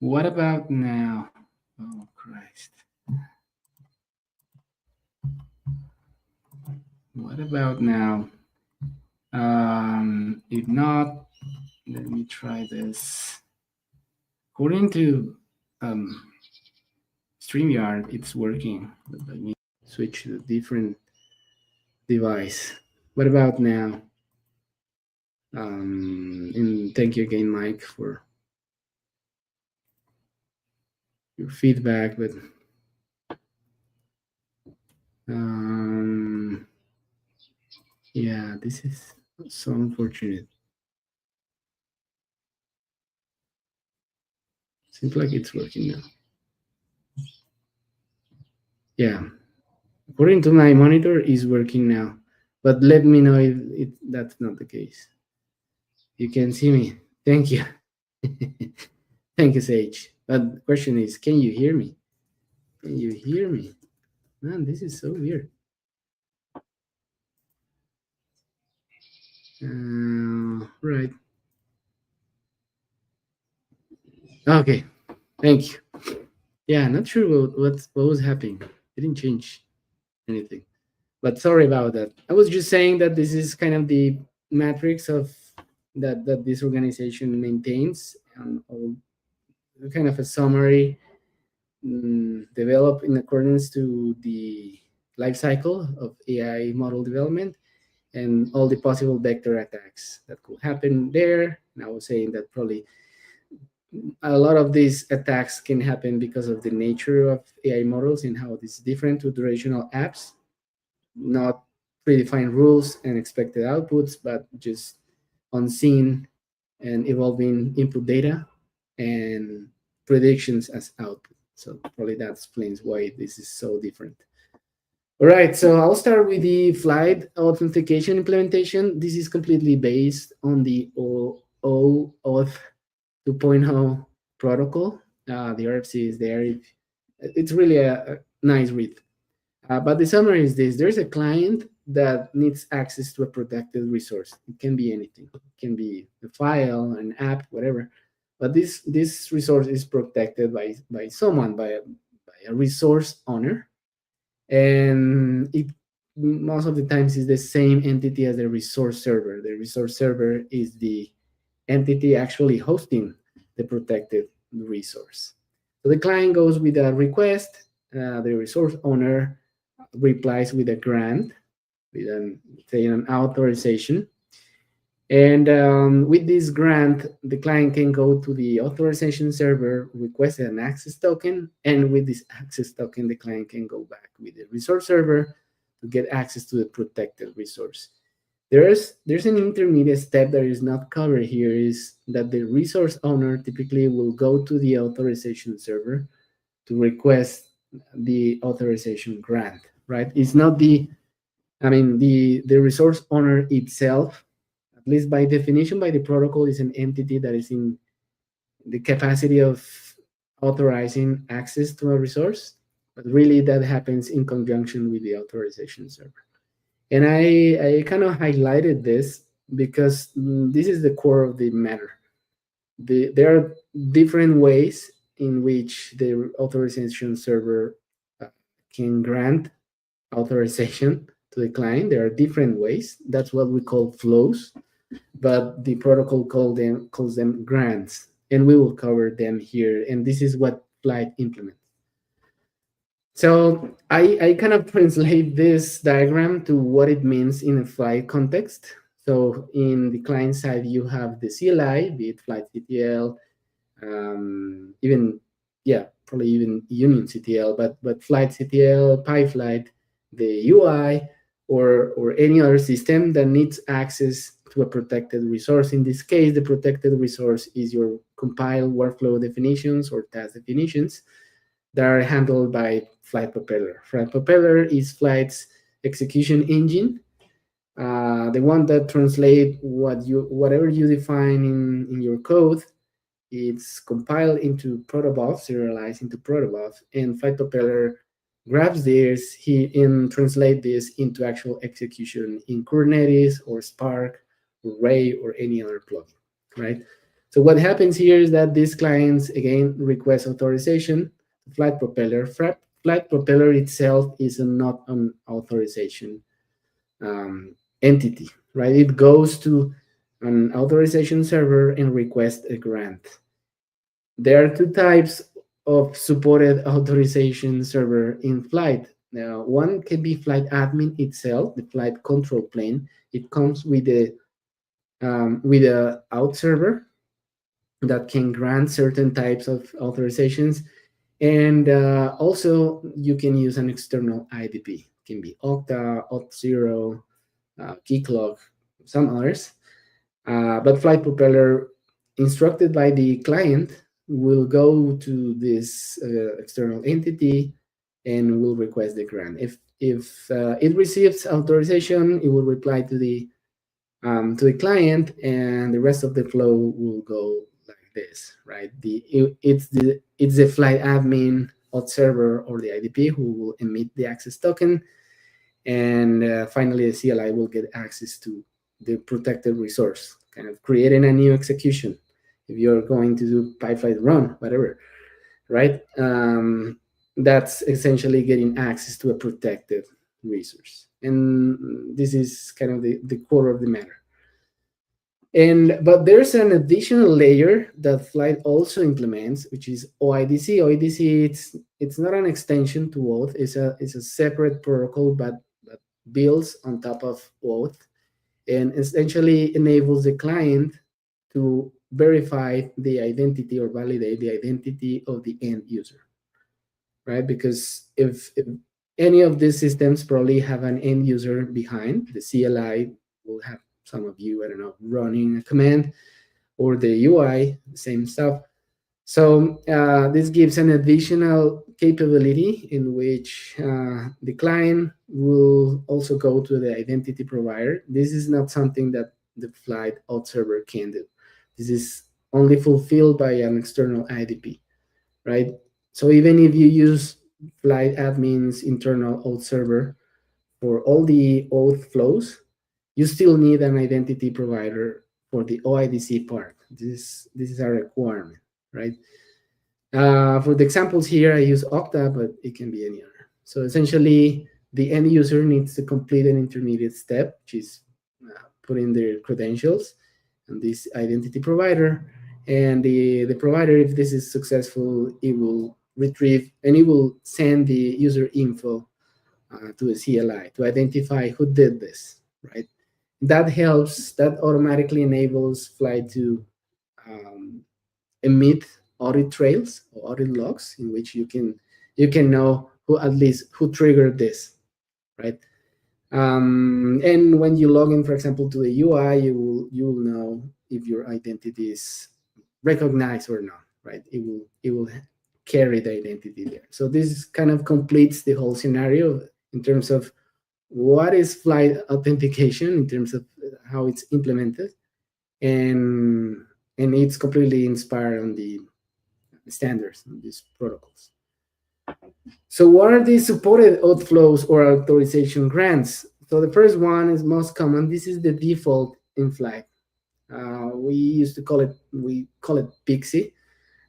What about now? Oh, Christ. What about now? If not, let me try this. According to StreamYard, it's working. But let me switch to a different device. What about now? And thank you again, Mike, for your feedback. But yeah, this is so unfortunate. Seems like it's working now. Yeah, according to my monitor, is working now. But let me know if that's not the case. You can see me. Thank you. Thank you, Sage. But the question is, can you hear me? Can you hear me? Man, this is so weird. Right. Okay. Thank you. Yeah, not sure what was happening. Didn't change anything. But sorry about that. I was just saying that this is kind of the matrix of that this organization maintains, and all kind of a summary developed in accordance to the life cycle of AI model development and all the possible vector attacks that could happen there. And I was saying that probably a lot of these attacks can happen because of the nature of AI models and how it's different to traditional apps, not predefined rules and expected outputs, but just unseen and evolving input data and predictions as output. So probably that explains why this is so different. All right, so I'll start with the Flyte authentication implementation. This is completely based on the OAuth 2.0 protocol. The RFC is there. It's really a nice read. But the summary is this: there's a client that needs access to a protected resource. It can be anything. It can be a file, an app, whatever. But this resource is protected by someone, by a resource owner, and it most of the times is the same entity as the resource server. The resource server is the entity actually hosting the protected resource. So the client goes with a request. The resource owner replies with a grant, with an authorization. And with this grant, the client can go to the authorization server, request an access token, and with this access token, the client can go back with the resource server to get access to the protected resource. There's an intermediate step that is not covered here, is that the resource owner typically will go to the authorization server to request the authorization grant, right? It's not the resource owner itself, at least by definition, by the protocol, is an entity that is in the capacity of authorizing access to a resource, but really that happens in conjunction with the authorization server. And I kind of highlighted this because this is the core of the matter. There are different ways in which the authorization server can grant authorization to the client. There are different ways. That's what we call flows, but the protocol calls them grants, and we will cover them here. And this is what Flyte implements. So I kind of translate this diagram to what it means in a Flyte context. So in the client side, you have the CLI, be it flytectl, probably even unionCTL, but flytectl, PyFlyte, the UI, or any other system that needs access to a protected resource. In this case, the protected resource is your compiled workflow definitions or task definitions that are handled by Flyte Propeller. Flyte Propeller is Flyte's execution engine, the one that translates whatever you define in your code. It's compiled into protobuf, serialized into protobuf, and Flyte Propeller grabs this and translate this into actual execution in Kubernetes or Spark or Ray or any other plugin, right? So what happens here is that these clients again request authorization to Flyte Propeller. Flyte Propeller itself is not an authorization entity, right? It goes to an authorization server and requests a grant. There are two types of supported authorization server in Flyte. Now, one can be Flyte admin itself, the Flyte control plane. It comes with a auth server that can grant certain types of authorizations, and also you can use an external IDP. It can be Okta, auth0, Keycloak, some others. But Flyte Propeller, instructed by the client, will go to this external entity and will request the grant. If it receives authorization, it will reply to the client, and the rest of the flow will go like this, right? It's the Flyte admin auth server or the IDP who will emit the access token, and finally the CLI will get access to the protected resource, kind of creating a new execution. If you're going to do pipeline run, whatever, right? That's essentially getting access to a protected resource. And this is kind of the core of the matter. But there's an additional layer that Flyte also implements, which is OIDC. OIDC, it's not an extension to auth. It's a separate protocol, but builds on top of auth, and essentially enables the client to verify the identity or validate the identity of the end user, right? Because if any of these systems probably have an end user behind, the CLI will have some of you, I don't know, running a command, or the UI, same stuff. So this gives an additional capability in which the client will also go to the identity provider. This is not something that the Flyte auth server can do. This is only fulfilled by an external IDP, right? So even if you use Flyte admin's internal auth server for all the auth flows, you still need an identity provider for the OIDC part. This is a requirement, right? For the examples here, I use Okta, but it can be any other. So essentially, the end user needs to complete an intermediate step, which is put in their credentials and this identity provider. And the provider, if this is successful, it will retrieve and it will send the user info to the CLI to identify who did this, right? That automatically enables Flyte to emit audit trails or audit logs in which you can know who triggered this, right? And when you log in, for example, to the UI, you will know if your identity is recognized or not, right? It will carry the identity there. So this kind of completes the whole scenario in terms of what is Flyte authentication, in terms of how it's implemented, and it's completely inspired on the standards and these protocols. So what are these supported auth flows or authorization grants? So the first one is most common. This is the default in Flyte. We call it PXE,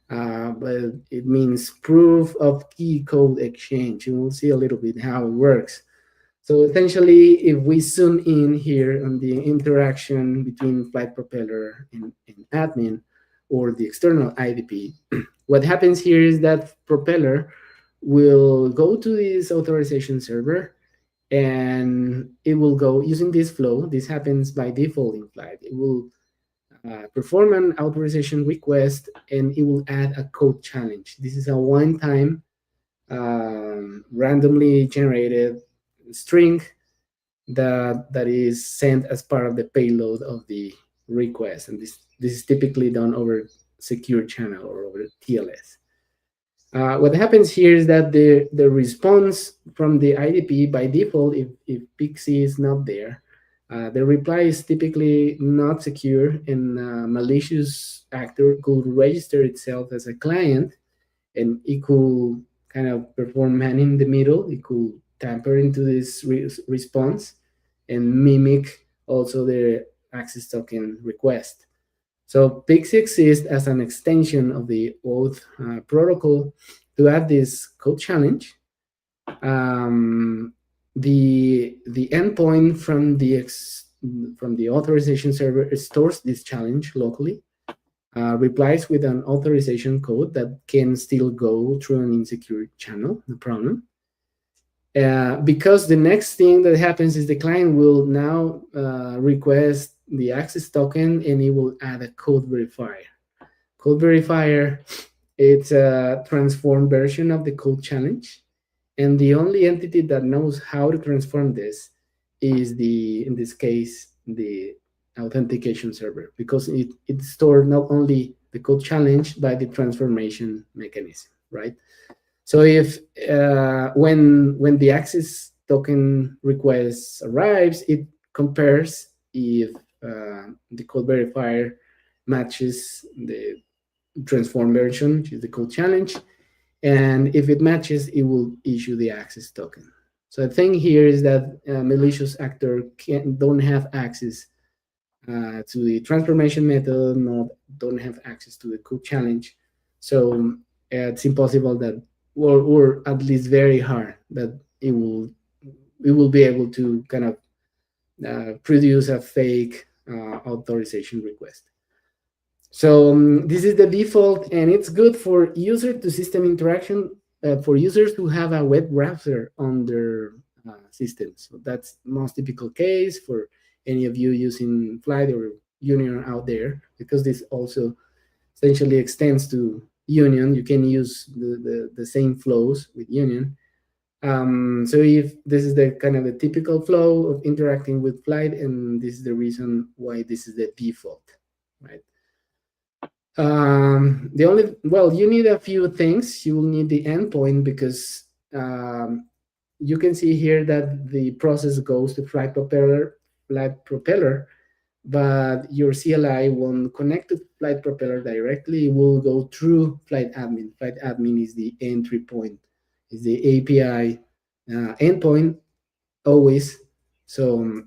but it means proof of key code exchange. And we'll see a little bit how it works. So essentially, if we zoom in here on the interaction between Flyte Propeller and admin, or the external IDP, what happens here is that Propeller will go to this authorization server, and it will go using this flow. This happens by default in Flyte. It will perform an authorization request, and it will add a code challenge. This is a one-time randomly generated string that is sent as part of the payload of the request, and this is typically done over secure channel or over TLS. What happens here is that the response from the IDP by default, if PXE is not there, the reply is typically not secure, and a malicious actor could register itself as a client, and it could kind of perform man in the middle. It could tamper into this response and mimic also the access token request. So PIX exists as an extension of the OAuth protocol to add this code challenge. The endpoint from the authorization server stores this challenge locally, replies with an authorization code that can still go through an insecure channel, no problem. Because the next thing that happens is the client will now request the access token, and it will add a code verifier. Code verifier, it's a transformed version of the code challenge, and the only entity that knows how to transform this is in this case, the authentication server, because it stores not only the code challenge, but the transformation mechanism, right? So if when the access token request arrives, it compares if the code verifier matches the transform version, which is the code challenge, and if it matches, it will issue the access token. So the thing here is that malicious actor don't have access to the transformation method, don't have access to the code challenge. So it's impossible that, or at least very hard that it will be able to kind of produce a fake authorization request. So this is the default, and it's good for user to system interaction, for users who have a web browser on their systems. So that's the most typical case for any of you using Flyte or Union out there, because this also essentially extends to Union. You can use the same flows with Union. So if this is the kind of the typical flow of interacting with Flyte, and this is the reason why this is the default, right? The only, well, you need a few things. You will need the endpoint, because you can see here that the process goes to Flyte propeller, but your CLI won't connect to Flyte propeller directly. It will go through Flyte admin. Flyte admin is the entry point, is the API endpoint always. So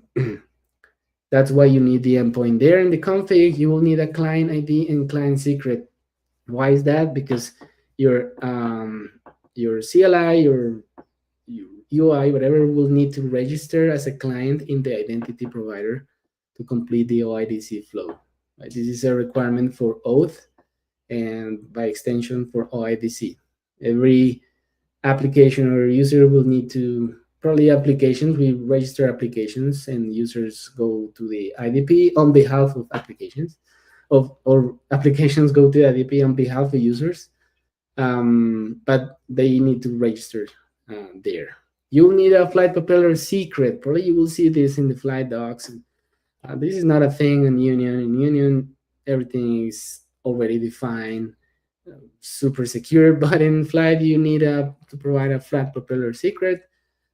that's why you need the endpoint there. In the config, you will need a client ID and client secret. Why is that? Because your CLI, your UI, whatever, will need to register as a client in the identity provider to complete the OIDC flow. Right? This is a requirement for OAuth, and by extension for OIDC. Every application or user will need to, probably applications, we register applications, and users go to the IDP on behalf of applications, or applications go to IDP on behalf of users, but they need to register there. You'll need a Flyte propeller secret. Probably you will see this in the Flyte docs. This is not a thing in Union. In Union, everything is already defined, super secure. But in Flyte, you need to provide a Flyte propeller secret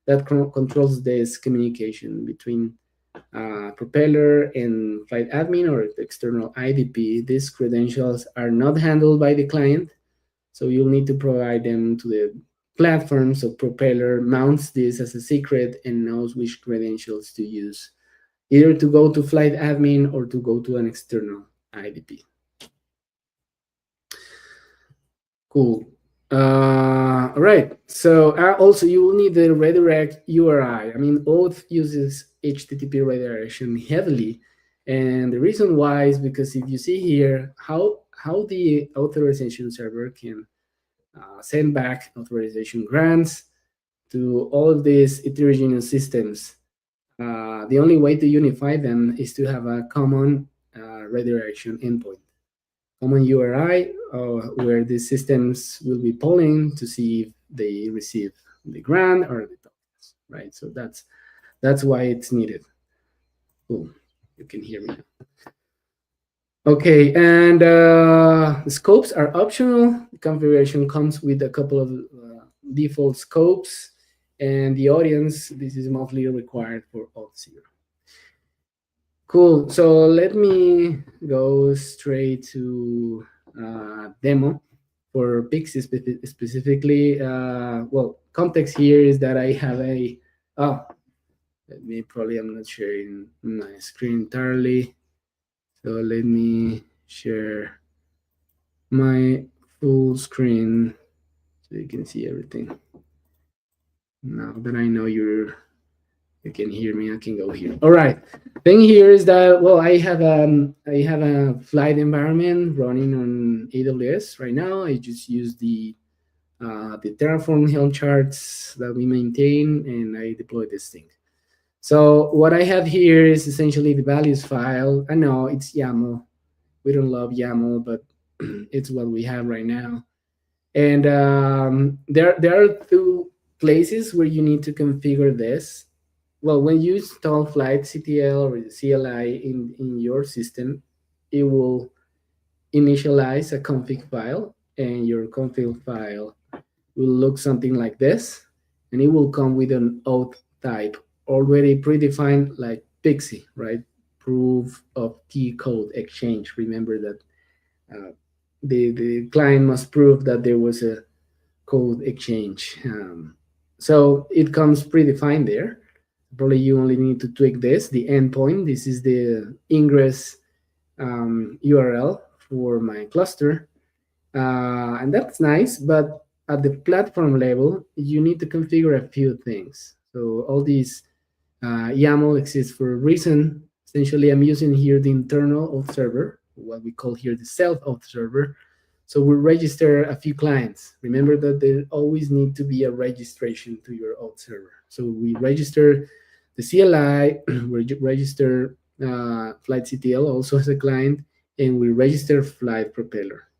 that controls this communication between propeller and Flyte admin or the external IDP. These credentials are not handled by the client, so you'll need to provide them to the platform. So propeller mounts this as a secret and knows which credentials to use, either to go to Flyte admin or to go to an external IDP. Cool. All right. So also you will need the redirect URI. I mean, OAuth uses HTTP redirection heavily, and the reason why is because if you see here how the authorization server can send back authorization grants to all of these heterogeneous systems, the only way to unify them is to have a common redirection endpoint, common URI, where the systems will be polling to see if they receive the grant or the tokens, right? So that's why it's needed. Cool, you can hear me now. Okay, and the scopes are optional. The configuration comes with a couple of default scopes, and the audience, this is mostly required for auth0. Cool. So let me go straight to demo for Pix specifically. Well, context here is that I have let me, probably I'm not sharing my screen entirely. So let me share my full screen so you can see everything. Now that I know you can hear me, I can go here. All right. Thing here is that, well, I have a Flyte environment running on AWS right now. I just use the Terraform Helm charts that we maintain, and I deploy this thing. So what I have here is essentially the values file. I know it's YAML. We don't love YAML, but it's what we have right now. And there are two places where you need to configure this. Well, when you install flytectl or CLI in your system, it will initialize a config file, and your config file will look something like this, and it will come with an auth type already predefined, like PXE, right? Proof of key code exchange. Remember that the client must prove that there was a code exchange. So it comes predefined there. Probably you only need to tweak this, the endpoint. This is the ingress URL for my cluster. And that's nice, but at the platform level, you need to configure a few things. So all these YAML exists for a reason. Essentially, I'm using here the internal auth server, what we call here the self auth server. So we register a few clients. Remember that there always need to be a registration to your auth server. So we register the CLI, we register flytectl also as a client, and we register Flyte Propeller,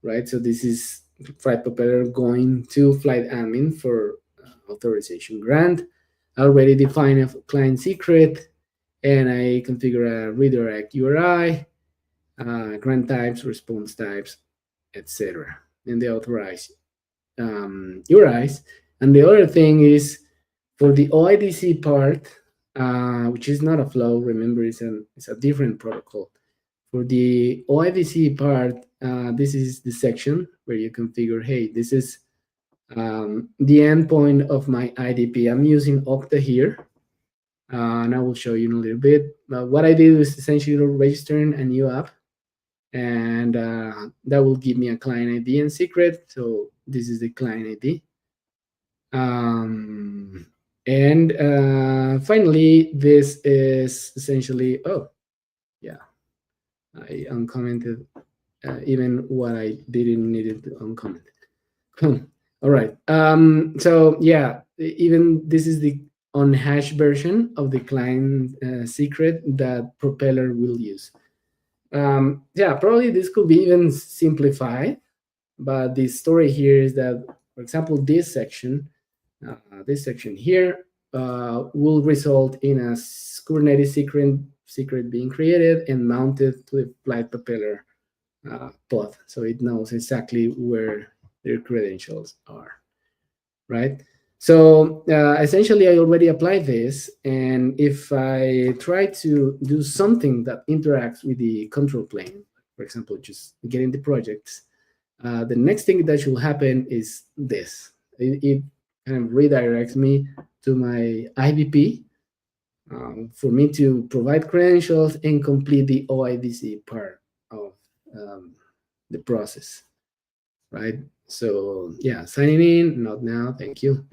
right? So this is Flyte Propeller going to Flyte admin for authorization grant. I already define a client secret, and I configure a redirect URI, grant types, response types, etc. And the authorize URIs. And the other thing is for the OIDC part, which is not a flow. Remember, it's a different protocol. For the OIDC part, this is the section where you configure, hey, this is the endpoint of my IDP. I'm using Okta here, and I will show you in a little bit. But what I do is essentially registering a new app, and that will give me a client ID and secret. So this is the client ID. And finally, this is essentially, oh, yeah, I uncommented even what I didn't need to uncomment. All right. So yeah, even this is the unhashed version of the client secret that Propeller will use. Yeah, probably this could be even simplified, but the story here is that, for example, this section here will result in a Kubernetes secret being created and mounted to the Flyte Propeller pod, so it knows exactly where their credentials are, right? So essentially, I already applied this, and if I try to do something that interacts with the control plane, for example, just getting the projects, the next thing that should happen is this. It kind of redirects me to my IVP for me to provide credentials and complete the OIDC part of the process, right? So yeah, signing in, not now, thank you.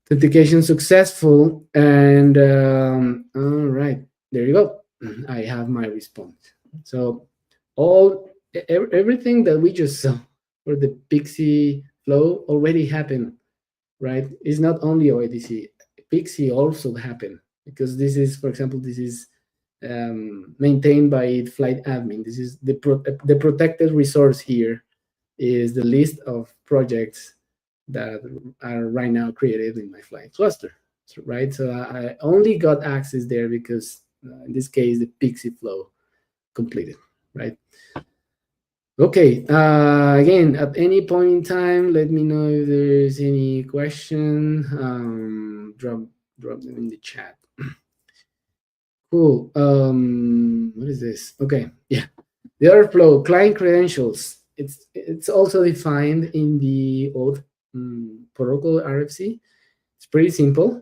Authentication successful, and all right, there you go. I have my response. So everything that we just saw for the PXE flow already happened, right? It's not only OIDC, PXE also happened, because this is, for example, this is maintained by Flyte admin. This is the protected resource here is the list of projects that are right now created in my Flyte cluster, right? So I only got access there because in this case, the PXE flow completed, right? Okay, again, at any point in time, let me know if there's any question. Drop them in the chat. Cool. What is this? Okay, yeah. The other flow, client credentials. It's also defined in the auth protocol RFC. It's pretty simple.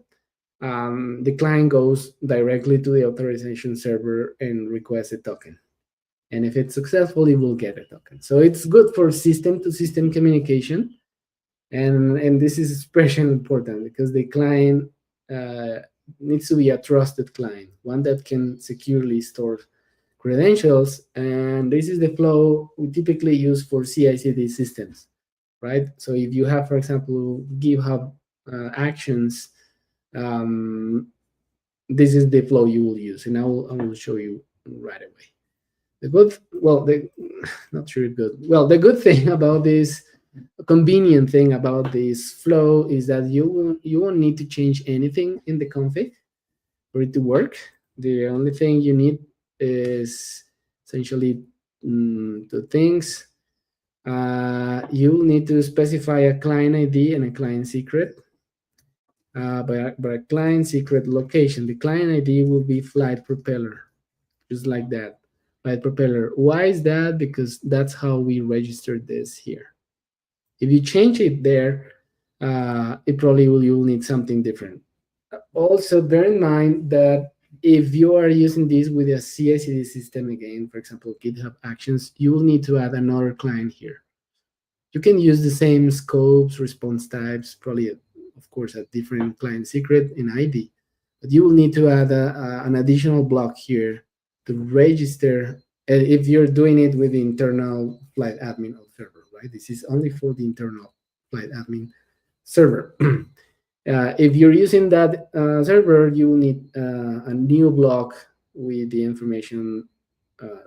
The client goes directly to the authorization server and requests a token. And if it's successful, it will get a token. So it's good for system to system communication. And this is especially important because the client uh, needs to be a trusted client, one that can securely store credentials. And this is the flow we typically use for CI/CD systems, right? So if you have, for example, GitHub actions, um, this is the flow you will use, and I will show you right away. The good, well, the not sure good. Well, the good thing about this, convenient thing about this flow is that you won't need to change anything in the config for it to work. The only thing you need is essentially two things. You'll need to specify a client ID and a client secret. By a client secret location, the client ID will be Flyte propeller, just like that. Flyte propeller. Why is that? Because that's how we registered this here. If you change it there, it probably you'll need something different. Also, bear in mind that if you are using this with a CI/CD system again, for example, GitHub Actions, you will need to add another client here. You can use the same scopes, response types, probably, of course, a different client secret and ID, but you will need to add an additional block here to register if you're doing it with the internal Flyte admin server, right? This is only for the internal Flyte admin server. If you're using that server, you will need a new block with the information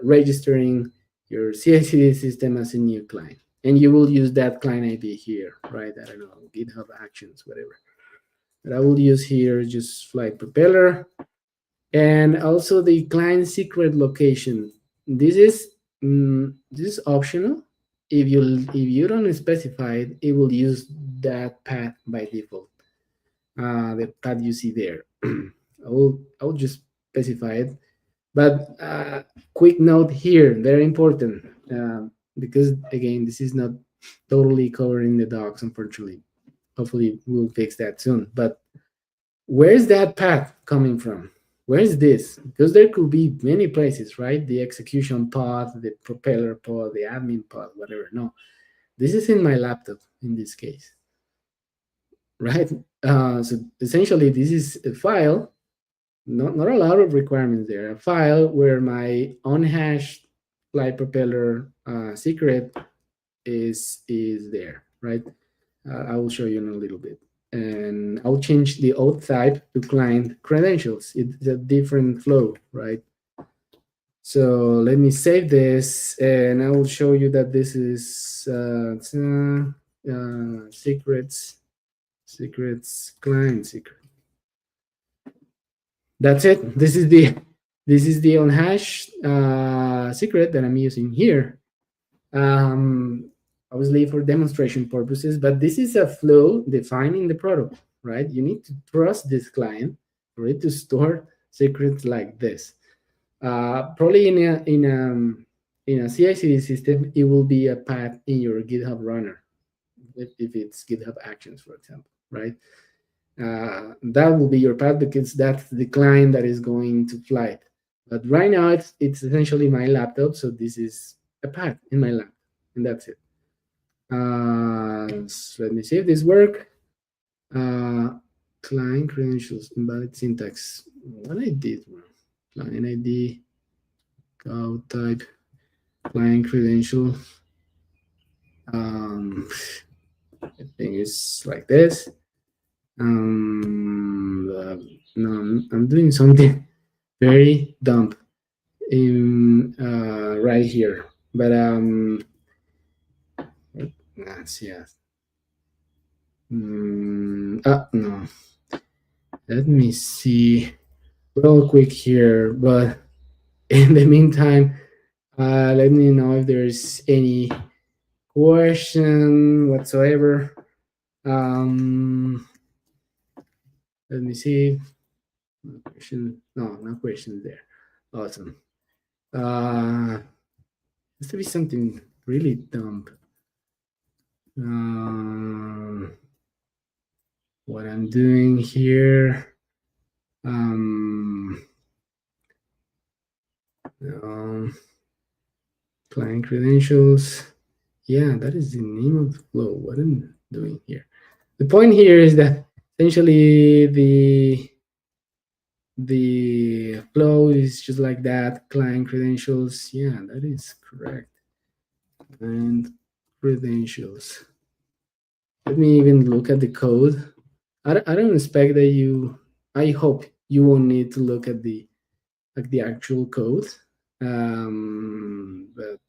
registering your CI/CD system as a new client. And you will use that client ID here, right? I don't know, GitHub Actions, whatever. But I will use here just Flyte propeller. And also the client secret location. This is optional. If you don't specify it, it will use that path by default. The path you see there. I will just specify it. But quick note here, very important, because again, this is not totally covered in the docs, unfortunately. Hopefully, we'll fix that soon. But where's that path coming from? Where's this? Because there could be many places, right? The execution pod, the propeller pod, the admin pod, whatever. No, this is in my laptop in this case, right? So essentially, this is a file, not a lot of requirements there. A file where my unhashed Flyte propeller secret is there, right? I will show you in a little bit. And I'll change the auth type to client credentials. It's a different flow, right? So let me save this, and I will show you that this is secrets client secret. That's it. This is the unhashed secret that I'm using here. Obviously for demonstration purposes, but this is a flow defined in the protocol, right? You need to trust this client for it to store secrets like this. Probably in a CI/CD system, it will be a path in your GitHub runner, if it's GitHub Actions, for example, right? That will be your path because that's the client that is going to Flyte. But right now, it's essentially my laptop, so this is a path in my lap, and that's it. So let me see if this work. Client credentials, invalid syntax. What I did wrong? Client ID, go type, client credential. I think it's like this. No, I'm doing something very dumb in right here, but yeah. No. Let me see real quick here, but in the meantime, let me know if there's any question whatsoever. Let me see. No question. No, no questions there. Awesome. Has to be something really dumb. What I'm doing here. Um, Client credentials. Yeah, that is the name of the flow. What I'm doing here. The point here is that essentially the flow is just like that. Client credentials. Yeah, that is correct. And credentials. Let me even look at the code. I don't expect that you. I hope you won't need to look at the actual code. But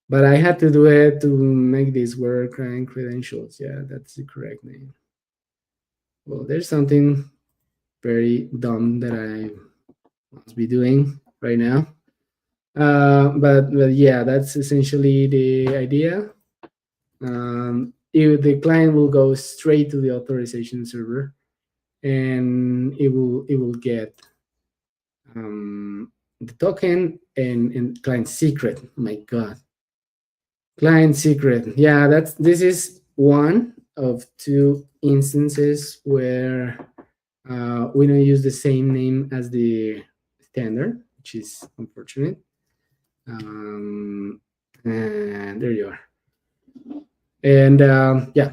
but I had to do it to make this work. And credentials. Yeah, that's the correct name. Well, there's something very dumb that I must be doing right now. But yeah, that's essentially the idea. If the client will go straight to the authorization server, and it will get the token and client secret. Oh my God, client secret. Yeah, this is one of two instances where we don't use the same name as the standard, which is unfortunate. And there you are. And yeah,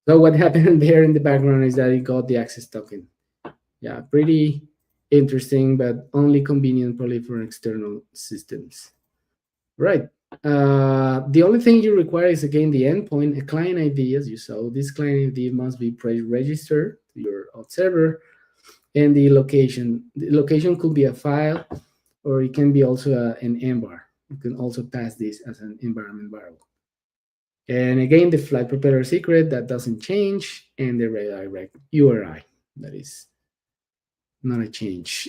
so what happened there in the background is that it got the access token. Yeah, pretty interesting, but only convenient probably for external systems. Right. The only thing you require is again the endpoint, a client ID, as you saw. This client ID must be pre-registered to your auth server, and the location. The location could be a file, or it can be also an envar. You can also pass this as an environment variable. And again, the flight propeller secret that doesn't change, and the redirect URI that is not a change.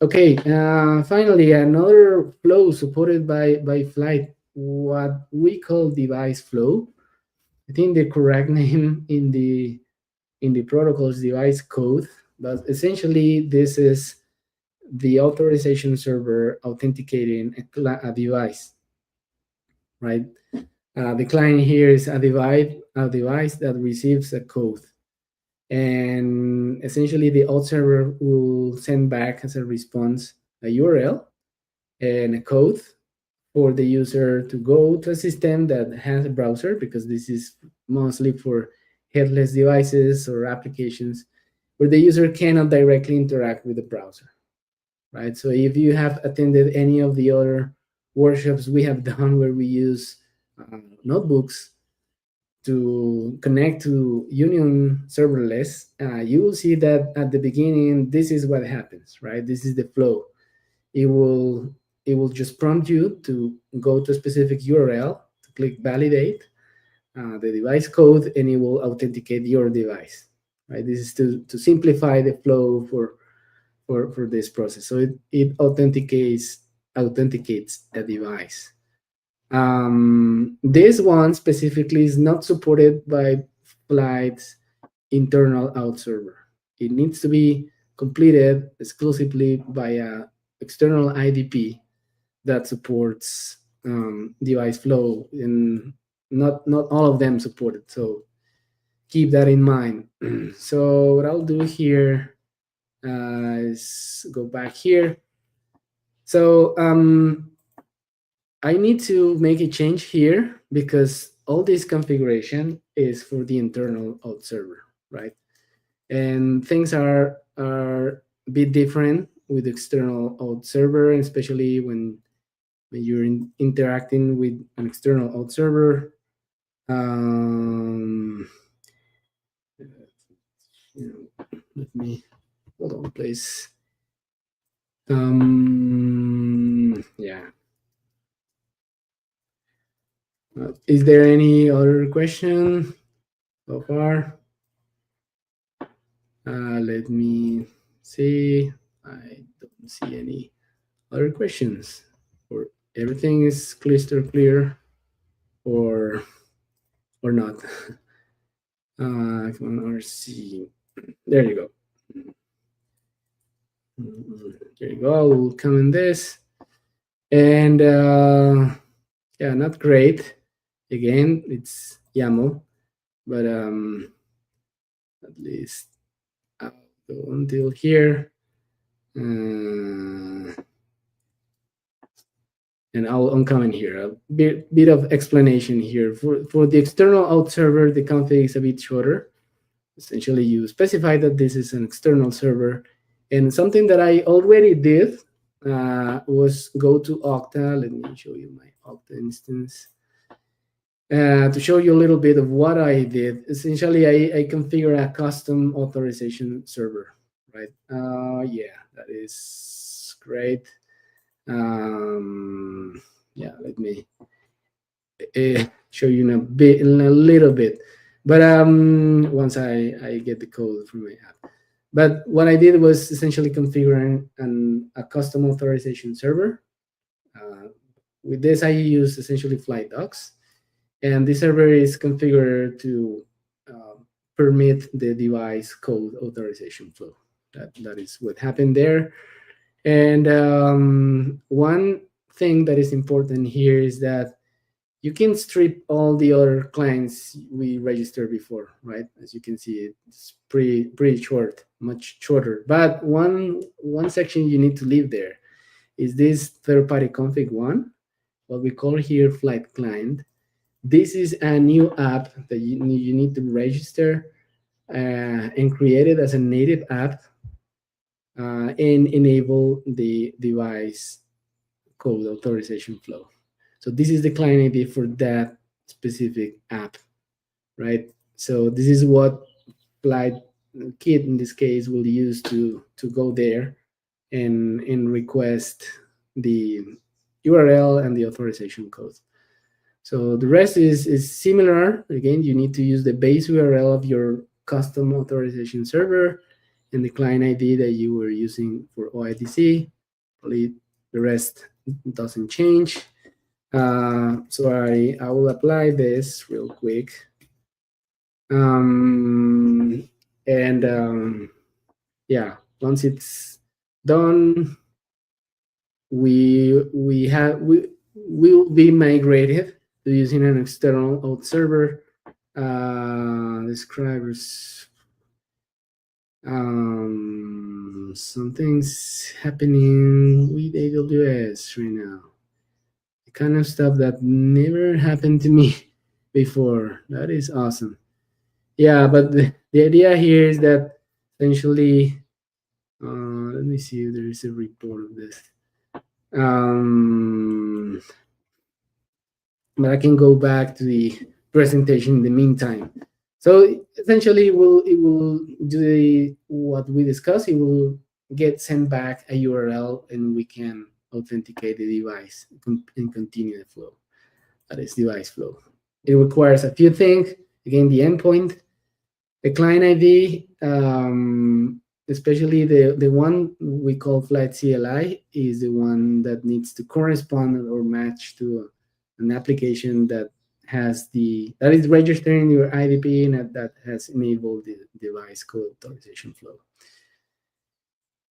Okay, finally, another flow supported by Flyte, what we call device flow. I think the correct name in the protocol is device code, but essentially this is the authorization server authenticating a device, right? The client here is a device that receives a code, and essentially the auth server will send back as a response a URL and a code for the user to go to a system that has a browser, because this is mostly for headless devices or applications where the user cannot directly interact with the browser, right? So if you have attended any of the other workshops we have done where we use notebooks to connect to Union serverless, you will see that at the beginning, this is what happens, right? This is the flow. It will just prompt you to go to a specific URL, to click validate the device code, and it will authenticate your device, right? This is to simplify the flow for this process. So it authenticates a device. This one specifically is not supported by Flyte's internal auth server. It needs to be completed exclusively by a external IDP that supports device flow, and not all of them support it. So keep that in mind. So what I'll do here is go back here. So I need to make a change here because all this configuration is for the internal auth server, right? And things are a bit different with external auth server, especially when you're interacting with an external auth server. Um, let me hold on, please. Yeah. Is there any other question so far? Let me see. I don't see any other questions. Or everything is crystal clear, or not. Come on, RC. There you go. There you go. I will comment this. And yeah, not great. Again, it's YAML, but at least I'll go until here. And I'll uncomment here a bit of explanation here. For the external auth server, the config is a bit shorter. Essentially, you specify that this is an external server. And something that I already did was go to Okta. Let me show you my Okta instance. To show you a little bit of what I did. Essentially, I configure a custom authorization server, right? Yeah, that is great. Yeah, let me show you in a little bit, but once I get the code from my app. But what I did was essentially configuring a custom authorization server. With this, I use essentially Flyte docs, and the server is configured to uh, permit the device code authorization flow. That is what happened there. And one thing that is important here is that you can strip all the other clients we registered before, right? As you can see, it's pretty short, much shorter. But one section you need to leave there is this third-party config one, what we call here Flyte client. This is a new app that you need to register and create it as a native app and enable the device code authorization flow. So this is the client ID for that specific app, right? So this is what Flyte Kit in this case will use to go there and request the URL and the authorization code. So the rest is similar. Again, you need to use the base URL of your custom authorization server and the client ID that you were using for authz. Probably the rest doesn't change. So I will apply this real quick. Yeah, once it's done, we will be migrated to using an external auth server. Describers. Something's happening with AWS right now. The kind of stuff that never happened to me before. That is awesome. Yeah, but the idea here is that essentially, let me see if there is a report of this. But I can go back to the presentation in the meantime. So essentially, it will do what we discussed. It will get sent back a URL, and we can authenticate the device and continue the flow. That is device flow. It requires a few things. Again, the endpoint, the client ID, especially the one we call Flyte CLI, is the one that needs to correspond or match to an application that is registering your IDP and that has enabled the device code authorization flow.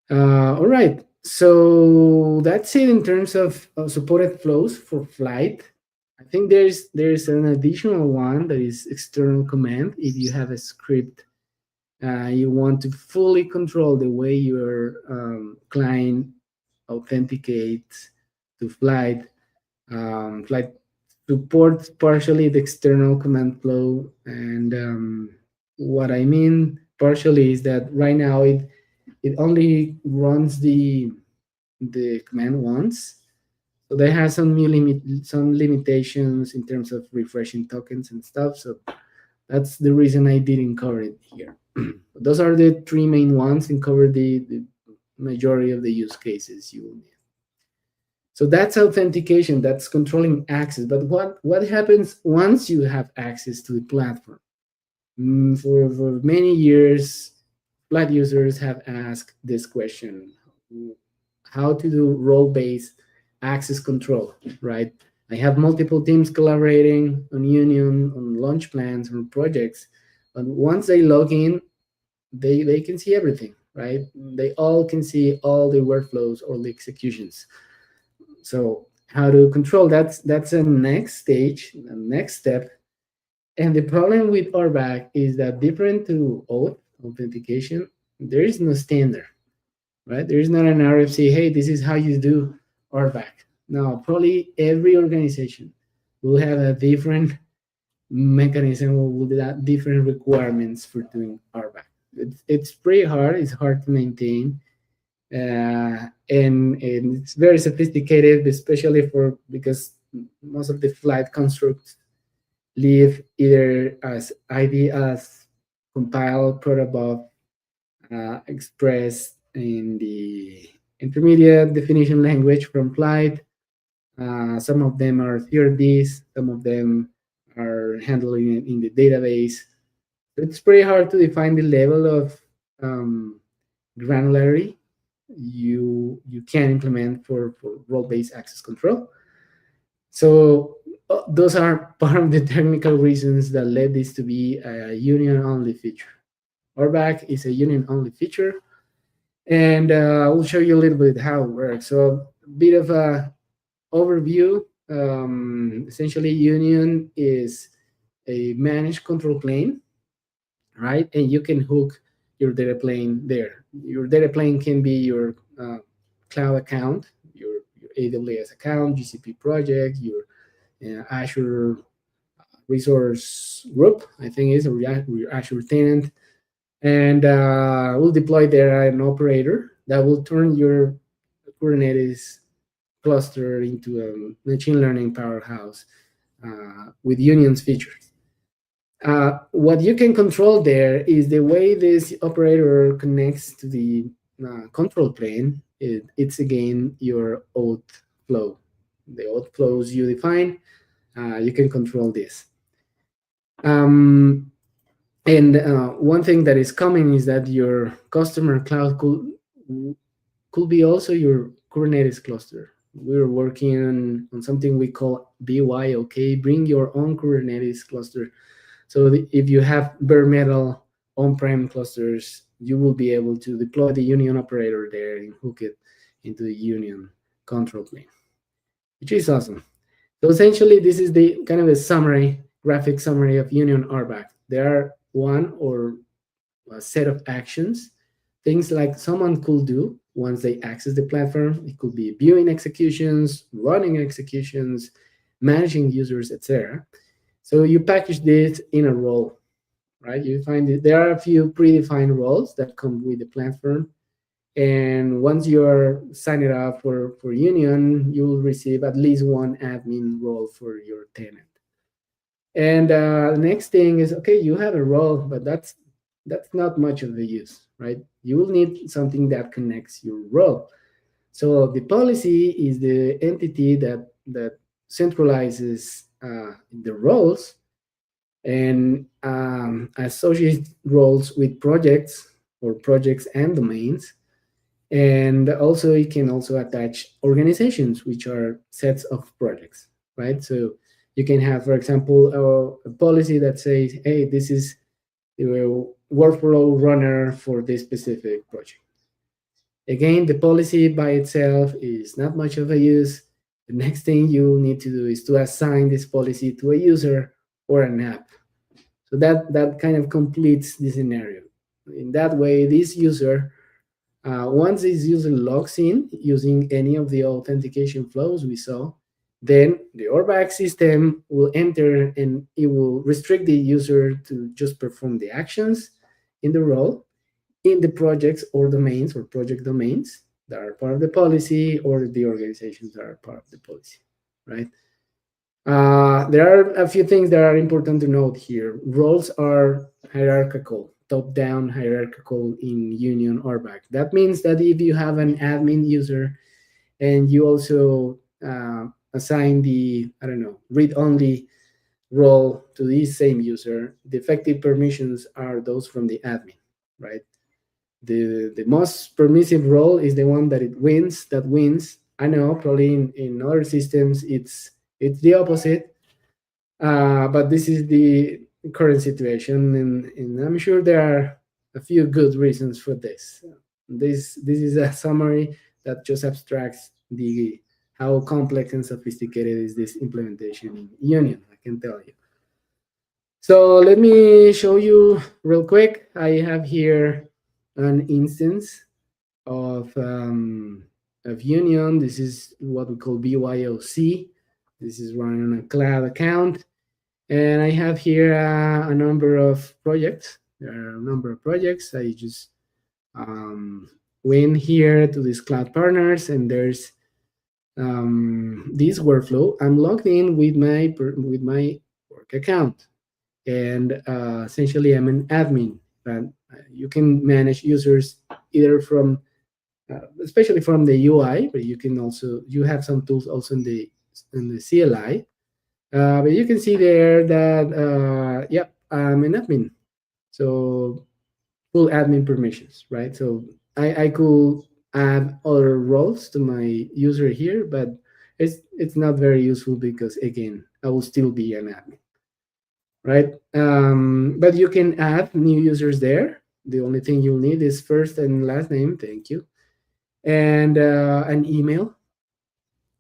All right, so that's it in terms of supported flows for Flyte. I think there's an additional one that is external command. If you have a script, you want to fully control the way your client authenticates to Flyte. Flyte supports partially the external command flow, and what I mean partially is that right now it only runs the command once. So they have some limitations in terms of refreshing tokens and stuff. So that's the reason I didn't cover it here. Those are the three main ones and cover the majority of the use cases you will need. So that's authentication, that's controlling access. But what happens once you have access to the platform? For many years, Flyte users have asked this question: how to do role-based access control, right? I have multiple teams collaborating on union, on launch plans, on projects, but once they log in, they can see everything, right? They all can see all the workflows, all the executions. So how to control that's a next stage, the next step. And the problem with RBAC is that different to auth authentication, there is no standard, right? There is not an RFC. Hey, this is how you do RBAC. Now, probably every organization will have a different mechanism or will have different requirements for doing RBAC. It's pretty hard. It's hard to maintain, and it's very sophisticated, especially for because most of the Flyte constructs live either as ID as compiled protobuf expressed in the intermediate definition language from Flyte. Some of them are theories, some of them are handling it in the database. It's pretty hard to define the level of um, granularity you can implement for role-based access control. So those are part of the technical reasons that led this to be a union-only feature. RBAC is a union-only feature, and I'll show you a little bit how it works. So a bit of a overview. Essentially, union is a managed control plane, right? And you can hook your data plane there. Your data plane can be your cloud account, your AWS account, GCP project, your Azure resource group, I think is, or your Azure tenant. And we'll deploy there an operator that will turn your Kubernetes cluster into a machine learning powerhouse with unions features. What you can control there is the way this operator connects to the control plane. It's again your auth flow. The auth flows you define, you can control this. And one thing that is coming is that your customer cloud could be also your Kubernetes cluster. We're working on something we call BYOK, bring your own Kubernetes cluster. So if you have bare metal on-prem clusters, you will be able to deploy the union operator there and hook it into the union control plane, which is awesome. So essentially, this is the kind of a summary, graphic summary of union RBAC. There are one or a set of actions, things like someone could do once they access the platform. It could be viewing executions, running executions, managing users, etc. So you package this in a role, right? You find that there are a few predefined roles that come with the platform. And once you're signed up for Union, you will receive at least one admin role for your tenant. And the next thing is, okay, you have a role, but that's not much of a use, right? You will need something that connects your role. So the policy is the entity that centralizes the roles and associate roles with projects or projects and domains. And also it can also attach organizations, which are sets of projects, right? So you can have, for example, a policy that says, hey, this is the workflow runner for this specific project. Again, the policy by itself is not much of a use. The next thing you need to do is to assign this policy to a user or an app. So that kind of completes the scenario. In that way, this user, once this user logs in using any of the authentication flows we saw, then the RBAC system will enter and it will restrict the user to just perform the actions in the role in the projects or domains or project domains that are part of the policy or the organizations that are part of the policy, right? There are a few things that are important to note here. Roles are hierarchical, top-down hierarchical in Union RBAC. That means that if you have an admin user and you also assign the, I don't know, read-only role to this same user, the effective permissions are those from the admin, right? The most permissive role is the one that wins. I know probably in other systems it's the opposite, but this is the current situation, and I'm sure there are a few good reasons for this. This is a summary that just abstracts the how complex and sophisticated is this implementation in Union, I can tell you. So let me show you real quick. I have here an instance of of Union. This is what we call BYOC. This is running on a cloud account. And I have here a number of projects. There are a number of projects. I just um, went here to these cloud partners, and there's this workflow. I'm logged in with my work account, and essentially I'm an admin. But you can manage users either from, especially from the UI, but you have some tools also in the CLI. But you can see there that yep, I'm an admin. So full admin permissions, right? So I could add other roles to my user here, but it's not very useful because again, I will still be an admin, right? But you can add new users there. The only thing you'll need is first and last name, thank you, and an email.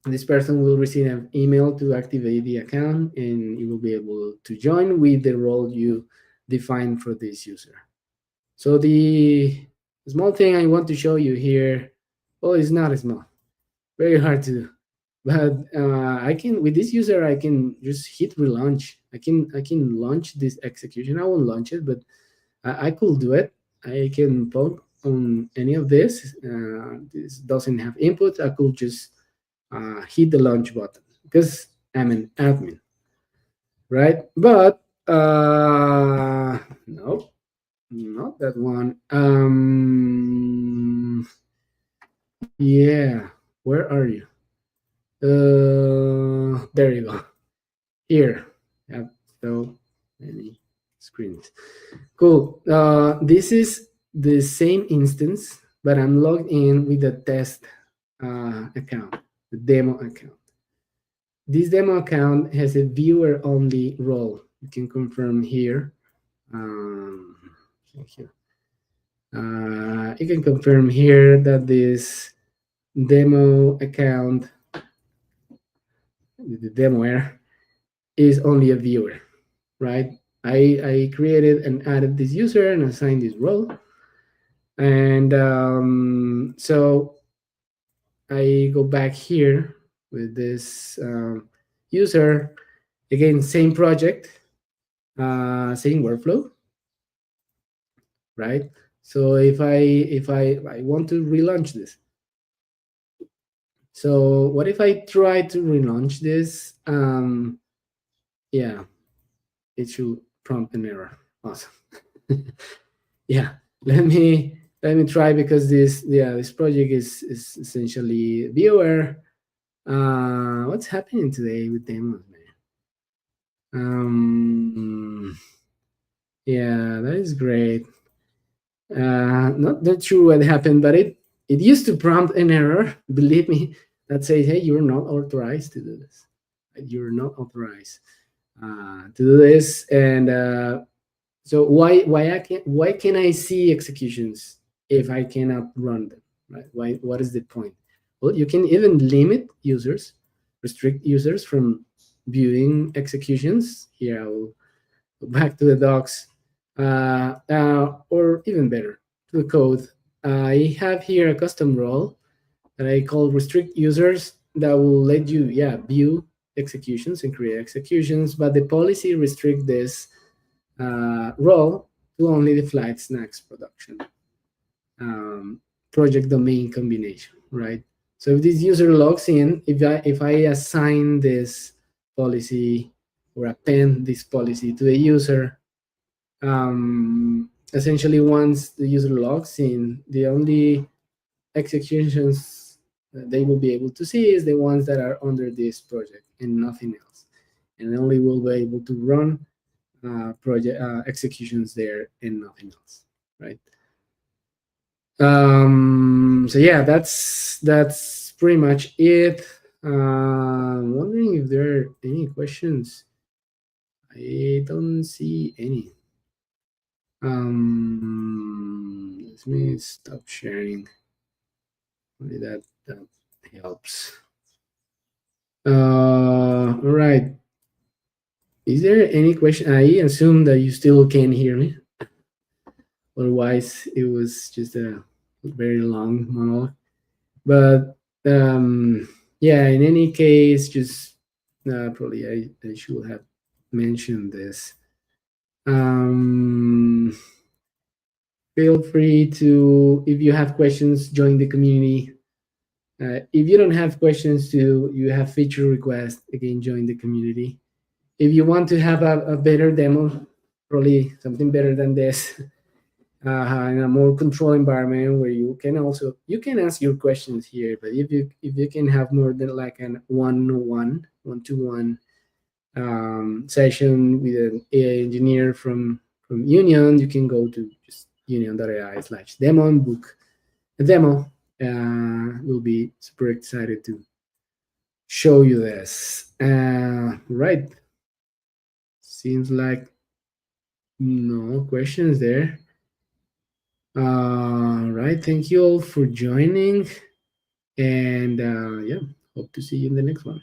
This person will receive an email to activate the account, and you will be able to join with the role you define for this user. So the small thing I want to show you here, well, it's not small, very hard to do. But I can, with this user, I can just hit relaunch. I can launch this execution. I won't launch it, but I could do it. I can poke on any of this. This doesn't have input. I could just hit the launch button because I'm an admin, right? But no, not that one. Yeah, where are you? There you go. Here. Yeah, so many screens. Cool. This is the same instance, but I'm logged in with the test account, the demo account. This demo account has a viewer only role. You can confirm here. Thank you. You can confirm here that this demo account, the demoer, is only a viewer, right? I created and added this user and assigned this role. And so I go back here with this user. Again, same project, same workflow, right? So if I want to relaunch this, so what if I try to relaunch this? Yeah, it should prompt an error. Awesome. Yeah, let me try, because this project is essentially viewer. What's happening today with demos, man? Yeah, that is great. Not sure what happened, but it used to prompt an error, believe me, that says, hey, you're not authorized to do this. You're not authorized to do this. And so why can I see executions if I cannot run them, right? What is the point? Well, you can even limit users, restrict users from viewing executions. Here I will go back to the docs, or even better, to the code. I have here a custom role that I call restrict users that will let you, yeah, view executions and create executions, but the policy restrict this role to only the flight snacks production project domain combination, right? So if this user logs in, if I assign this policy or append this policy to the user, essentially once the user logs in, the only executions that they will be able to see is the ones that are under this project and nothing else, and only will be able to run project executions there and nothing else, right? So yeah, that's pretty much it. I'm wondering if there are any questions. I don't see any. Let me stop sharing. Maybe that helps. All right. Is there any question? I assume that you still can hear me. Otherwise, it was just a very long monologue. But um, yeah, in any case, just probably I should have mentioned this. Um, Feel free to, if you have questions, join the community. If you don't have questions to, you have feature requests, again, join the community. If you want to have a better demo, probably something better than this, in a more controlled environment where you can also, you can ask your questions here, but if you can have more than like an one-to-one session with an AI engineer from Union, you can go to just union.ai/demo and book a demo. We'll be super excited to show you this. Right. Seems like no questions there. Right. Thank you all for joining. And yeah, hope to see you in the next one.